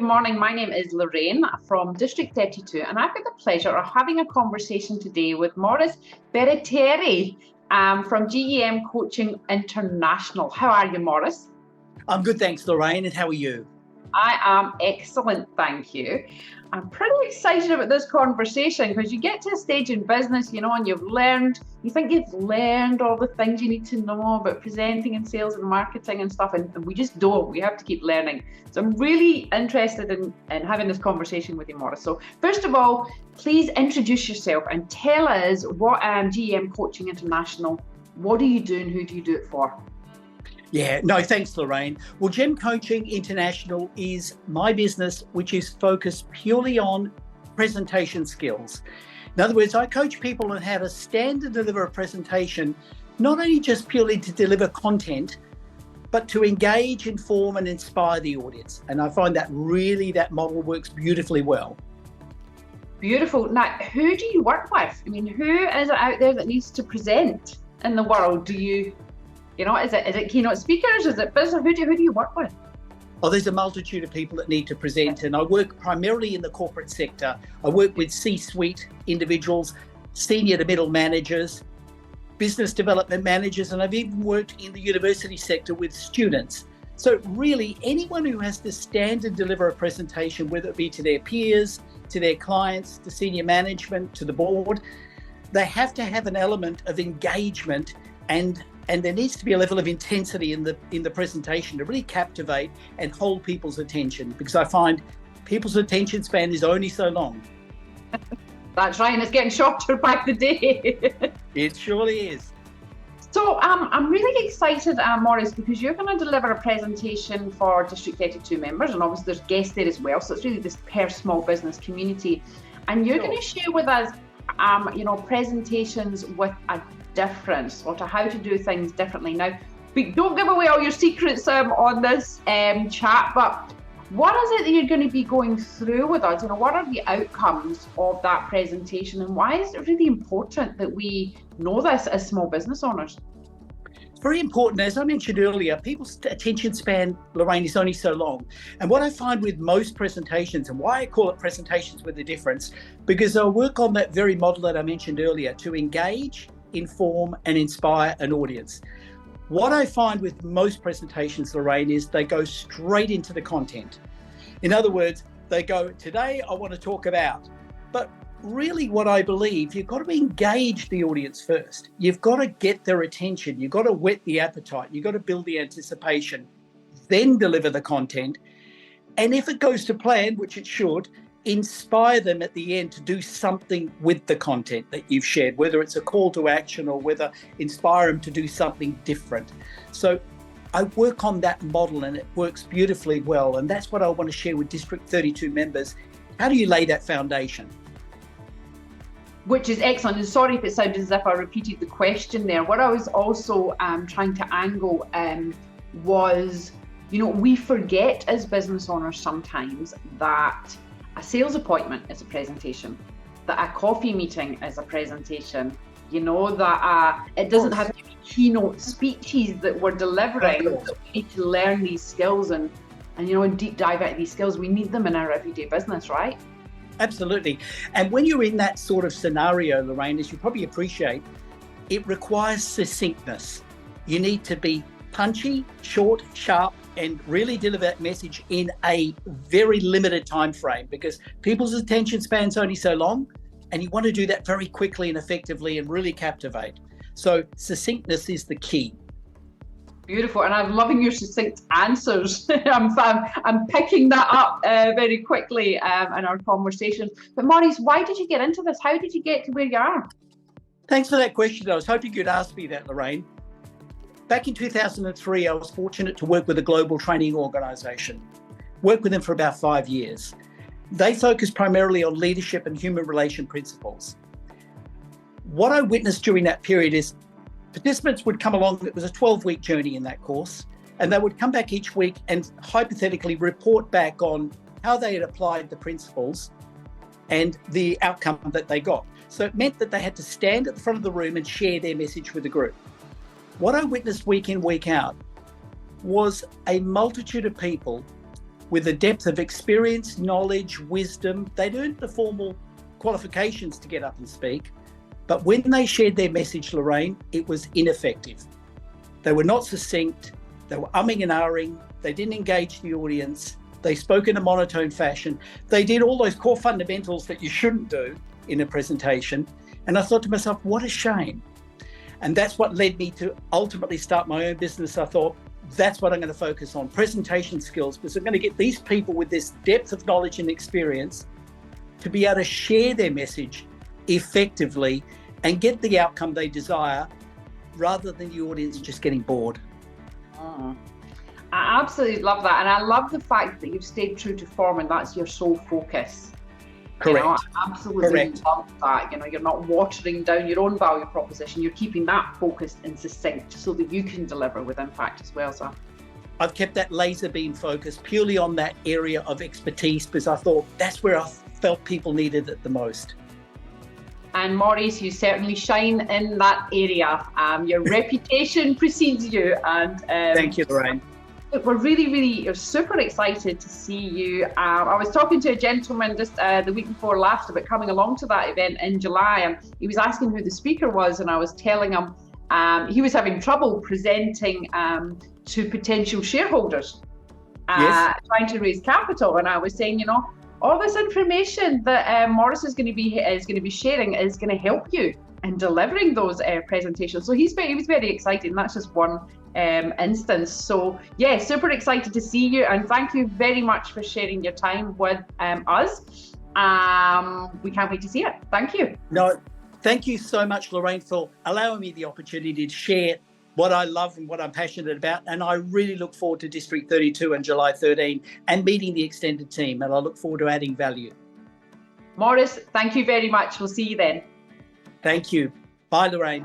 morning. My name is Lorraine from District 32, and I've got the pleasure of having a conversation today with Maurice Berettieri from JEM Coaching International. How are you, Maurice? I'm good, thanks, Lorraine. And how are you? I am excellent, thank you. I'm pretty excited about this conversation because you get to a stage in business, and you think you've learned all the things you need to know about presenting and sales and marketing and stuff, and we just don't. We have to keep learning. So I'm really interested in having this conversation with you, Maurice. So first of all, please introduce yourself and tell us what JEM Coaching International, what do you do and who do you do it for? Yeah, no, thanks, Lorraine. Well, JEM Coaching International is my business, which is focused purely on presentation skills. In other words, I coach people on how to stand and deliver a presentation, not only just purely to deliver content, but to engage, inform, and inspire the audience. And I find that model works beautifully well. Beautiful. Now, who do you work with? I mean, who is it out there that needs to present in the world? Is it keynote speakers? Is it business? Who do you work with? Oh, there's a multitude of people that need to present, and I work primarily in the corporate sector. I work with C-suite individuals, senior to middle managers, business development managers, and I've even worked in the university sector with students. So really, anyone who has to stand and deliver a presentation, whether it be to their peers, to their clients, to senior management, to the board, they have to have an element of engagement and there needs to be a level of intensity in the presentation to really captivate and hold people's attention, because I find people's attention span is only so long. That's right, and it's getting shorter by the day. It surely is. So I'm really excited, Maurice, because you're going to deliver a presentation for District 32 members, and obviously there's guests there as well. So it's really this per small business community, and you're going to share with us, presentations with a difference, or to how to do things differently. Now, don't give away all your secrets on this chat, but what is it that you're going to be going through with us? What are the outcomes of that presentation, and why is it really important that we know this as small business owners? It's very important. As I mentioned earlier, people's attention span, Lorraine, is only so long. And what I find with most presentations, and why I call it presentations with a difference, because I work on that very model that I mentioned earlier, to engage, inform, and inspire an audience. What I find with most presentations, Lorraine, is they go straight into the content. In other words, they go, today I want to talk about, but really what I believe, you've got to engage the audience first. You've got to get their attention. You've got to whet the appetite. You've got to build the anticipation, then deliver the content. And if it goes to plan, which it should, inspire them at the end to do something with the content that you've shared, whether it's a call to action or whether inspire them to do something different. So I work on that model and it works beautifully well. And that's what I want to share with District 32 members. How do you lay that foundation? Which is excellent. And sorry if it sounded as if I repeated the question there. What I was also trying to angle was, we forget as business owners sometimes that a sales appointment is a presentation, that a coffee meeting is a presentation, that it doesn't have to be keynote speeches that we're delivering. We need to learn these skills and deep dive into these skills. We need them in our everyday business, right? Absolutely. And when you're in that sort of scenario, Lorraine, as you probably appreciate, it requires succinctness. You need to be punchy, short, sharp, and really deliver that message in a very limited time frame, because people's attention span's only so long, and you want to do that very quickly and effectively and really captivate. So succinctness is the key. Beautiful, and I'm loving your succinct answers. I'm picking that up very quickly in our conversations. But Maurice, why did you get into this? How did you get to where you are? Thanks for that question. I was hoping you'd ask me that, Lorraine. Back in 2003, I was fortunate to work with a global training organisation. Worked with them for about 5 years. They focus primarily on leadership and human relation principles. What I witnessed during that period is participants would come along. It was a 12-week journey in that course, and they would come back each week and hypothetically report back on how they had applied the principles and the outcome that they got. So it meant that they had to stand at the front of the room and share their message with the group. What I witnessed week in, week out was a multitude of people with a depth of experience, knowledge, wisdom. They'd earned the formal qualifications to get up and speak, but when they shared their message, Lorraine, it was ineffective. They were not succinct, they were umming and ahhing, they didn't engage the audience, they spoke in a monotone fashion, they did all those core fundamentals that you shouldn't do in a presentation. And I thought to myself, what a shame. And that's what led me to ultimately start my own business. I thought, that's what I'm going to focus on, presentation skills, because I'm going to get these people with this depth of knowledge and experience to be able to share their message effectively and get the outcome they desire, rather than the audience just getting bored. I absolutely love that. And I love the fact that you've stayed true to form and that's your sole focus. Correct. I absolutely love that. You're not watering down your own value proposition. You're keeping that focused and succinct so that you can deliver with impact as well. So I've kept that laser beam focus purely on that area of expertise because I thought that's where I felt people needed it the most. And Maurice, you certainly shine in that area. Your reputation precedes you. And thank you, Lorraine. We're really super excited to see you. I was talking to a gentleman just the week before last about coming along to that event in July, and he was asking who the speaker was, and I was telling him he was having trouble presenting to potential shareholders, trying to raise capital. And I was saying, all this information that Maurice is going to be sharing is going to help you in delivering those presentations. So he was very excited, and that's just one instance. So yeah, super excited to see you, and thank you very much for sharing your time with us. We can't wait to see it. Thank you. No, thank you so much, Lorraine, for allowing me the opportunity to share what I love and what I'm passionate about. And I really look forward to District 32 and July 13 and meeting the extended team. And I look forward to adding value. Maurice, thank you very much. We'll see you then. Thank you. Bye, Lorraine.